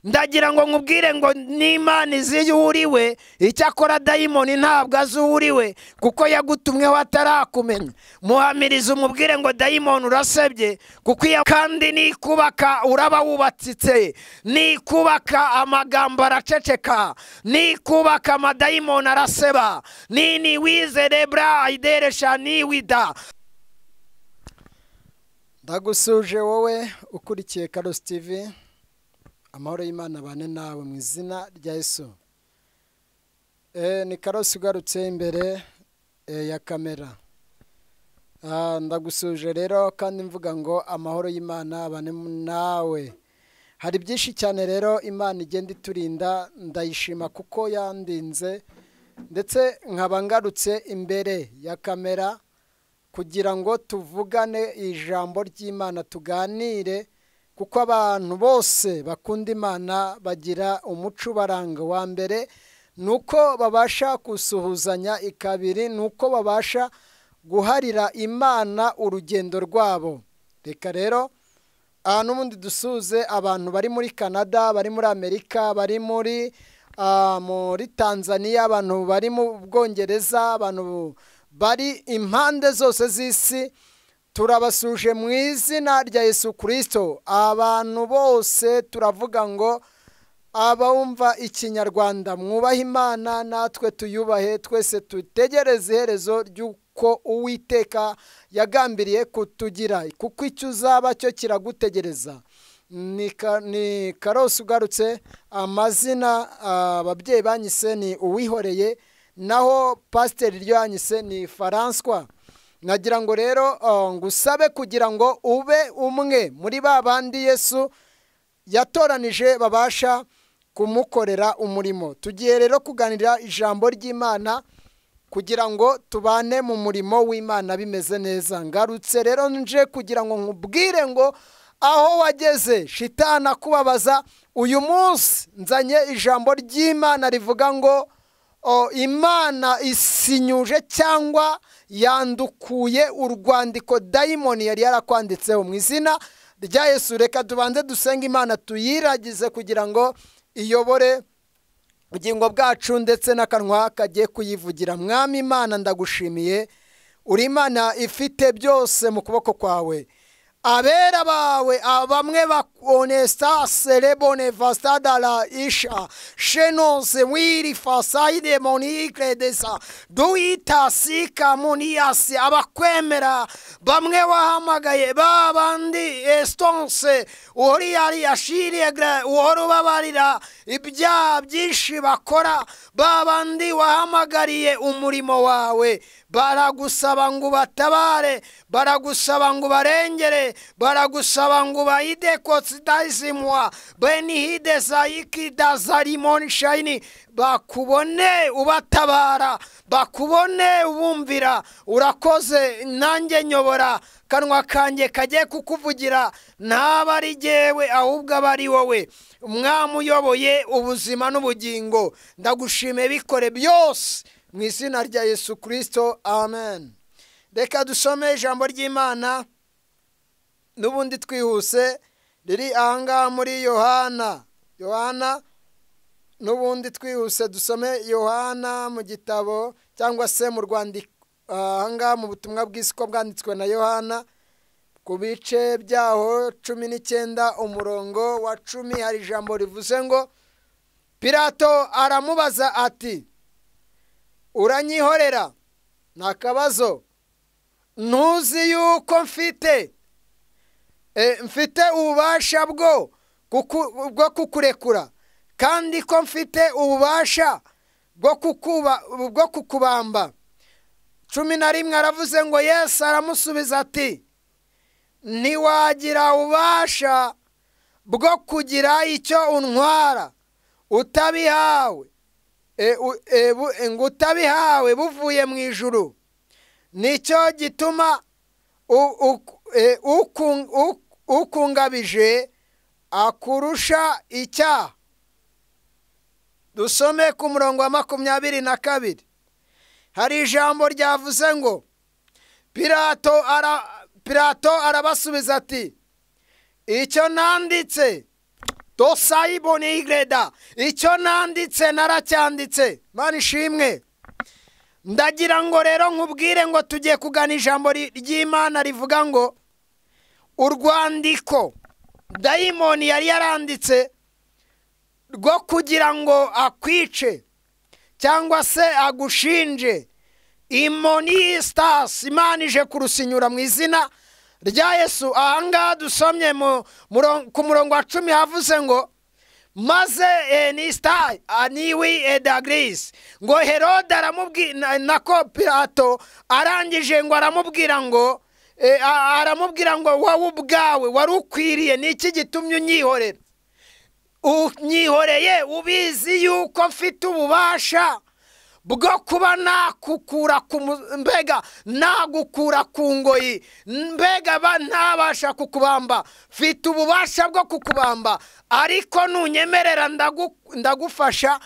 ndagira ngo nkubwire ngo n'Imana izi uriwe, icyakora dayimoni ntabwo azi uriwe kuko yagutumweho atarakumenya. Muhamiriza umubwire ngo dayimoni urasebye, kuko iyo kandi nikubaka uraba wubatsitse, nikubaka amagambo araceceka, nikubaka amadayimoni araseba. Nini wize rebra ideresha niwida. Ndagusuje wowe ukurikiye Karosi TV, amahoro y'Imana bane nawe mu izina rya Yesu. Ni Karosi ugarutse imbere ya kamera. Ndagusuje rero kandi mvuga ngo amahoro y'Imana bane nawe. Hari byinshi cyane rero Imana igenda iturinda, ndayishima kuko yandinze, ndetse nkaba ngarutse imbere ya kamera kugira ngo tuvugane ijambo ry'Imana, tuganire, kuko abantu bose bakunda Imana bagira umuco ubaranga. Wa mbere nuko babasha gusuhuzanya, ikabiri nuko babasha guharira Imana urugendo rwabo. Reka rero n'ubundi dusuze abantu bari muri Canada, bari muri Amerika, bari muri Tanzania, abantu bari mu Bwongereza, abantu bari impande zose z'isi, turabasuje mu izina rya Yesu Kristo. Abantu bose turavuga ngo abumva ikinyarwanda mwubahe Imana, natwe tuyubahe, twese tutegereze iherezo ry'uko Uwiteka yagambiriye kutugira, kuko icyo uzaba cyo kiragutegereza. Ni Karosi ugarutse. Amazina ababyeyi banyise ni Uwihoreye, naho pasiteri ryo yanyise ni Faranswa. Nagira ngo rero ngusabe kugira ngo ube umwe muri ba bandi Yesu yatoranije babasha kumukorera umurimo. Tugiye rero kuganira ijambo ry'Imana kugira ngo tubane mu murimo w'Imana bimeze neza. Ngarutse rero nje kugira ngo nkubwire ngo aho wageze shitana kubabaza, uyu munsi nzanye ijambo ry'Imana rivuga ngo Imana isinyuje cyangwa yandukuye urwandiko dayimoni yari yarakwanditseho. Mu izina rya Yesu reka tubanze dusenga Imana, tuyiragize kugira ngo iyobore ubugingo bwacu ndetse n'akanwa kagiye kuyivugira. Mwami Imana, ndagushimiye, uri Imana ifite byose mu kuboko kwawe. Abera bawe bamwe bakonesta serebone vastadala isha shenose wiri fasaide monikre desa duita sika moniasi. Abakwemera bamwe wahamagaye babandi estonse uri yari yashiriegre uhora babarira ibyaha byinshi bakora, babandi wahamagariye umurimo wawe, baragusaba ngo batabare, baragusaba ngo barengere, baragusaba ngo baide kotsidazimwa benihide zaiki dazarimoni shaini, bakubone ubatabara, bakubone ubumvira. Urakoze, nanjye nyobora, kanwa kanjye kagiye kukuvugira, ntaba ari jyewe ahubwo aba ari wowe. Umwami uyoboye ubuzima n'ubugingo, ndagushime bikore byose mu izina rya Yesu Kristo, amen. Reka dusome ijambo ry'Imana n'ubundi twihuse, riri ahangaha muri Yohana n'ubundi twihuse dusome Yohana mu gitabo cyangwa se mu rwandiko ahangaha mu butumwa bw'isi ko bwanditswe na Yohana, ku bice byaho 19 umurongo wa 10 hari ijambo rivuze ngo, Pilato aramubaza ati, uranyihorera? Nta kabazo, ntuzi yuko mfite ububasha bwo kukurekura, kandi ko mfite ububasha bwo kukubamba. 11 aravuze ngo, Yesu aramusubiza ati, ntiwagira ububasha bwo kugira icyo untwara utabihawe, ngo utabihawe buvuye mu ijuru. Nicyo gituma ukungabije akurusha icyaha. Dusome ku murongo wa 22. Hari ijambo ryavuze ngo, Pilato arabasubiza ati, icyo nanditse dosayibone igreda, icyo nanditse naracyanditse. Mana ishimwe. Ndagira ngo rero nkubwire ngo tugiye kugana ijambo ry'Imana rivuga ngo urwandiko dayimoni yari yaranditse rwo kugira ngo akwice cyangwa se agushinje. Imonistas, Imana ije kurusinyura mu izina rya Yesu. Ahangaha dusomye ku murongo wa 10 havuze ngo maze nistai aniwi edagris, ngo Herode aramubwira nako Pilato arangije ngo aramubwira ngo wowe ubwawe wari ukwiriye niki gitumye unyihorera? Unyihoreye ubizi yuko mfite ububasha bwo kuba nakukura mbega nagukura ku ngoyi, mbega ntabasha kukubamba, mfite ububasha bwo kukubamba, ariko nunyemerera ndagufasha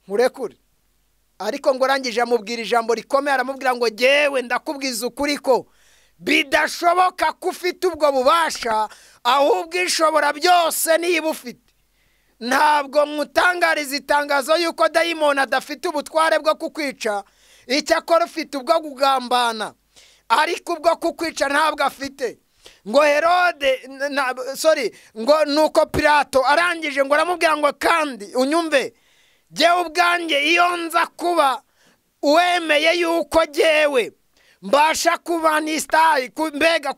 nkurekure. Ariko ngo rangije amubwira ijambo rikomeye, aramubwira ngo jewe ndakubwiza ukuri ko bidashoboka ko ufite ubwo bubasha, ahubwo ishobora byose niba ufite. Ntabwo mutangariza itangazo yuko dayimoni adafite ubutware bwo kukwica, icyakora ufite ubwo kugambana, ariko ubwo kukwica ntabwo afite. Ngo Herode ngo nuko Pilato arangije ngo aramubwira ngo kandi unyumve, jewe ubwanjye iyo nza kuba wemeye yuko jewe mbasha kuba nistai, mbega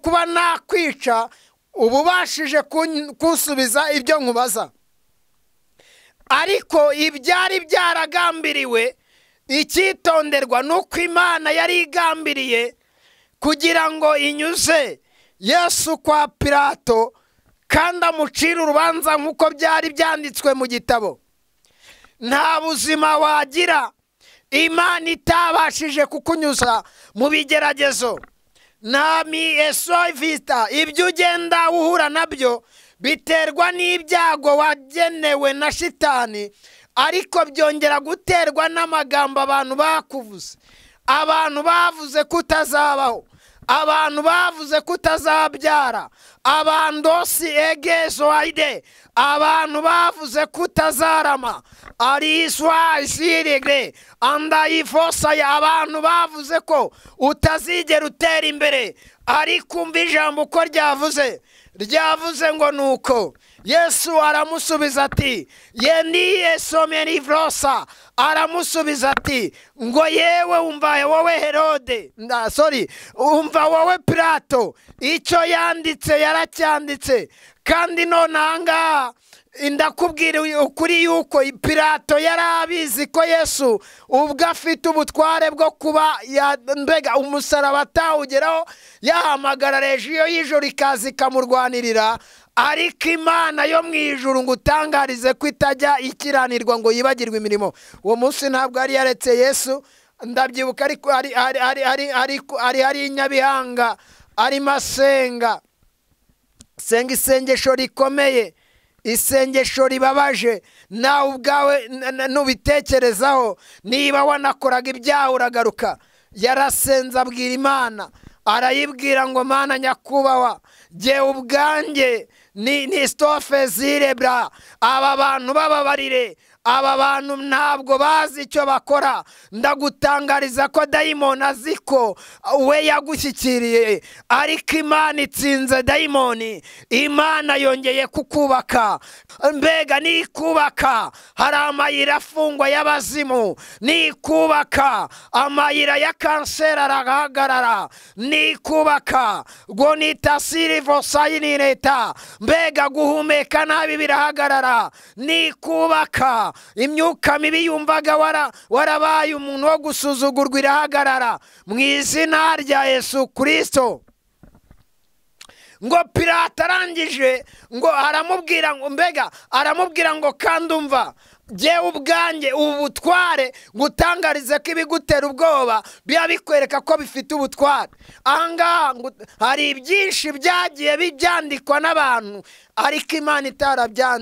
kuba nakwica, ububashije kunsubiza ibyo nkubaza. Ariko ibyari byaragambiriwe, icyitonderwa nuko Imana yari igambiriye kugira ngo inyuze Yesu kwa Pilato kandi amucire urubanza nk'uko byari byanditswe mu gitabo. Nta buzima wagira Imana itabashije kukunyuza mu bigeragezo. Nami esovita, ibyo ugenda uhura nabyo biterwa n'ibyago wagenewe na shitani, ariko byongera guterwa n'amagambo abantu bakuvuze. Abantu bavuze kutazabaho, abantu bavuze kutazabyara, abandosi egezo aide, abantu bavuze kutazarama, ariswa isirigre andayifosa, ya abantu bavuze ko utazigera utera imbere. Ariko umva ijambo uko ryavuze ngo nuko Yesu aramusubiza ati yendiye somenivrosa, aramusubiza ati ngo yewe umva wowe Herode, umva wowe Pilato, icyo yanditse yaracyanditse, kandi none ahangaha ndakubwira ukuri yuko Pilato yarabizi ko Yesu ubwo afite ubutware bwo kuba mbega umusaraba atawugeraho, yahamagara rejiyo y'ijoro ikaza ikamurwanirira. Ariko Imana yo mu ijuru ngo utangarize ko itajya ikiranirwa ngo yibagirwe imirimo. Uwo munsi ntabwo yari yaretse Yesu, ndabyibuka, ariko ari Nyabihanga, arimo asenga isengesho rikomeye, isengesho ribabaje. Nawe ubwawe nubitekerezaho, niba wanakoraga ibyaha uragaruka. Yarasenze abwira Imana, arayibwira ngo Mana nyakubahwa, je ubwanjye ni stofe zirebra, aba bantu bababarire, aba bantu ntabwo bazi icyo bakora. Ndagutangariza ko dayimoni azi ko we yagushyikiriye, ariko Imana itsinze dayimoni. Imana yongeye kukubaka, mbega nikubaka. Hari amayira afungwa y'abazimu, nikubaka. Amayira ya kanseri arahagarara, nikubaka. Gonita sirivo sayinireta, mbega guhumeka nabi birahagarara, nikubaka. Imyuka mibi yumvaga warabaye umuntu wo gusuzugurwa irahagarara mu izina rya Yesu Kristo. Ngo Pilato arangije ngo aramubwira ngo mbega aramubwira ngo kandi umva, je ubwanjye ubu butware ngutangarize ko ibigutera ubwoba biba bikwereka ko bifite ubutware. Ahangaha hari byinshi byagiye byandikwa n'abantu, ariko Imana itarabyanditse.